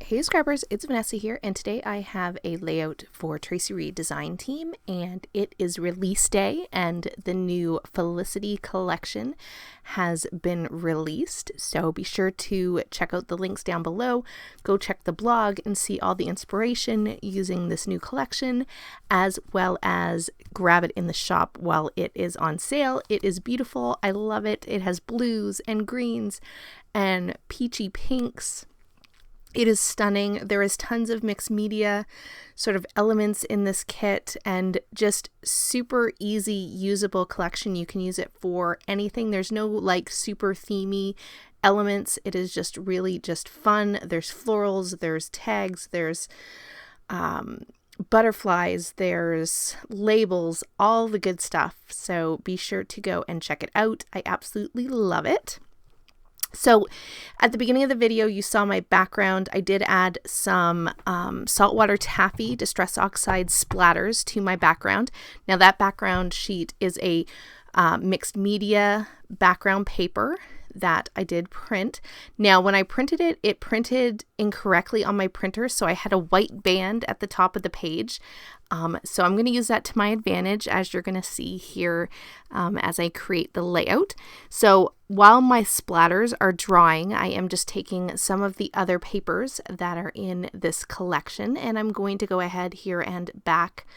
Hey Scrubbers, it's Vanessa here, and today I have a layout for Traci Reed Design Team, and it is release day, and the new Felicity collection has been released, so be sure to check out the links down below, go check the blog and see all the inspiration using this new collection, as well as grab it in the shop while it is on sale. It is beautiful, I love it. It has blues and greens and peachy pinks. It is stunning. There is tons of mixed media sort of elements in this kit and just super easy usable collection. You can use it for anything. There's no like super themey elements. It is just really just fun. There's florals, there's tags, there's butterflies, there's labels, all the good stuff. So be sure to go and check it out. I absolutely love it. So at the beginning of the video, you saw my background. I did add some saltwater taffy distress oxide splatters to my background. Now that background sheet is a mixed media background paper that I did print. Now when I printed it, it printed incorrectly on my printer, so I had a white band at the top of the page. So I'm going to use that to my advantage, as you're going to see here as I create the layout. So while my splatters are drying, I am just taking some of the other papers that are in this collection, and I'm going to go ahead here and back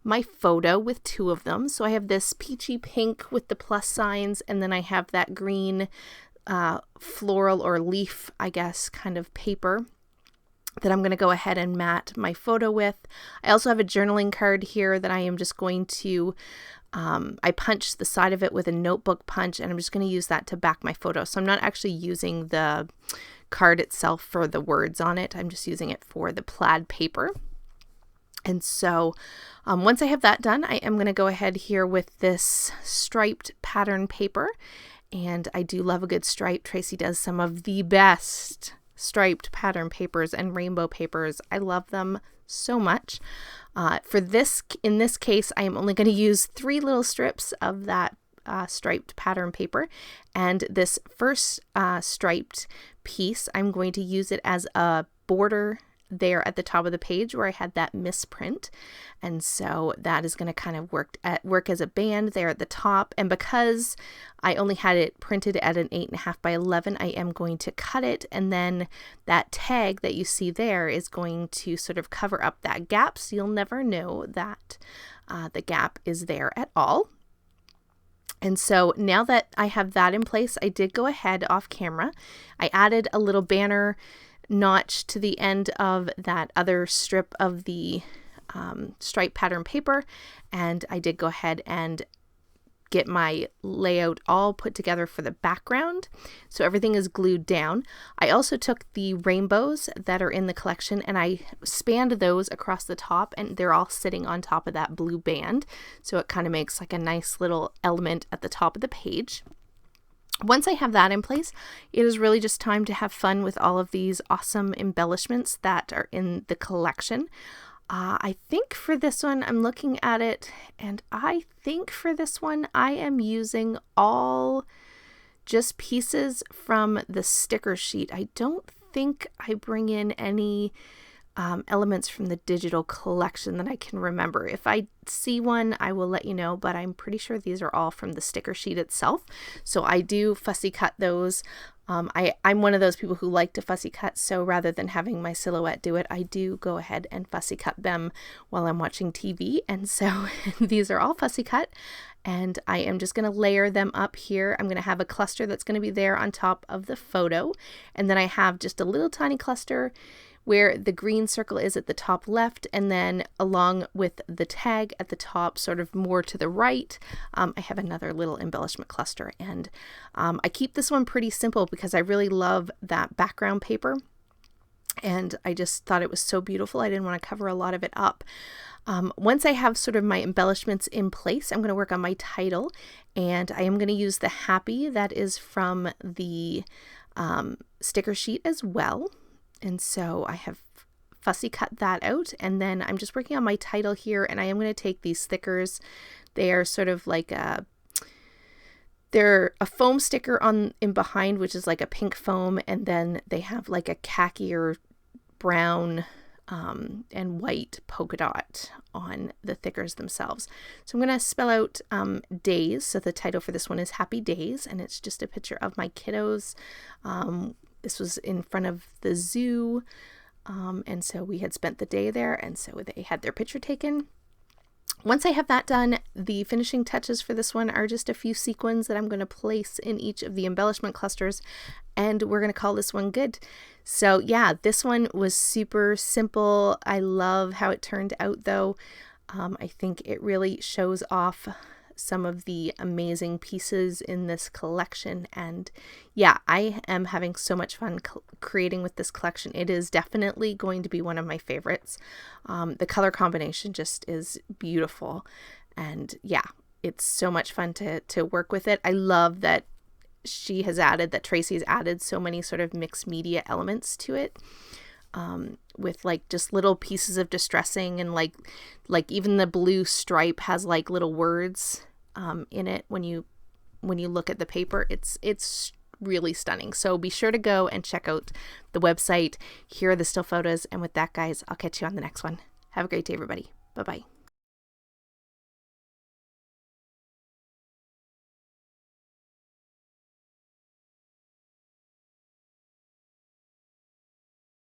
my photo with two of them. So I have this peachy pink with the plus signs, and then I have that green floral or leaf, I guess, kind of paper that I'm going to go ahead and mat my photo with. I also have a journaling card here that I am just going to, I punched the side of it with a notebook punch, and I'm just going to use that to back my photo. So I'm not actually using the card itself for the words on it. I'm just using it for the plaid paper. And so once I have that done, I am going to go ahead here with this striped pattern paper. And I do love a good stripe. Traci does some of the best striped pattern papers and rainbow papers. I love them so much. In this case, I am only going to use 3 little strips of that striped pattern paper. And this first striped piece, I'm going to use it as a border there at the top of the page where I had that misprint, and so that is going to kind of work as a band there at the top. And because I only had it printed at an 8.5 by 11, I am going to cut it, and then that tag that you see there is going to sort of cover up that gap, so you'll never know that the gap is there at all. And so now that I have that in place, I did go ahead off camera. I added a little banner notch to the end of that other strip of the stripe pattern paper, and I did go ahead and get my layout all put together for the background, so everything is glued down. I also took the rainbows that are in the collection and I spanned those across the top, and they're all sitting on top of that blue band, so it kind of makes like a nice little element at the top of the page. Once I have that in place, it is really just time to have fun with all of these awesome embellishments that are in the collection. I think for this one, I'm looking at it, and I think for this one, I am using all just pieces from the sticker sheet. I don't think I bring in any elements from the digital collection that I can remember. If I see one, I will let you know, but I'm pretty sure these are all from the sticker sheet itself. So I do fussy cut those. I'm one of those people who like to fussy cut, so rather than having my silhouette do it, I do go ahead and fussy cut them while I'm watching TV. And so these are all fussy cut, and I am just going to layer them up here. I'm going to have a cluster that's going to be there on top of the photo, and then I have just a little tiny cluster where the green circle is at the top left, and then along with the tag at the top, sort of more to the right, I have another little embellishment cluster. And I keep this one pretty simple because I really love that background paper, and I just thought it was so beautiful. I didn't want to cover a lot of it up. Once I have sort of my embellishments in place, I'm going to work on my title, and I am going to use the happy that is from the sticker sheet as well. And so I have fussy cut that out, and then I'm just working on my title here, and I am going to take these stickers. They are sort of like they're a foam sticker in behind, which is like a pink foam, and then they have like a khaki or brown and white polka dot on the thickers themselves. So I'm going to spell out days. So the title for this one is Happy Days, and it's just a picture of my kiddos. This was in front of the zoo, and so we had spent the day there, and so they had their picture taken. Once I have that done, the finishing touches for this one are just a few sequins that I'm going to place in each of the embellishment clusters, and we're going to call this one good. So yeah, this one was super simple. I love how it turned out though. I think it really shows off some of the amazing pieces in this collection, and yeah, I am having so much fun creating with this collection. It is definitely going to be one of my favorites. The color combination just is beautiful, and yeah, it's so much fun to work with it. I love that Traci has added so many sort of mixed media elements to it, with like just little pieces of distressing, and like even the blue stripe has like little words in it when you look at the paper. It's really stunning. So be sure to go and check out the website. Here are the still photos, and with that, guys, I'll catch you on the next one. Have a great day, everybody. Bye bye.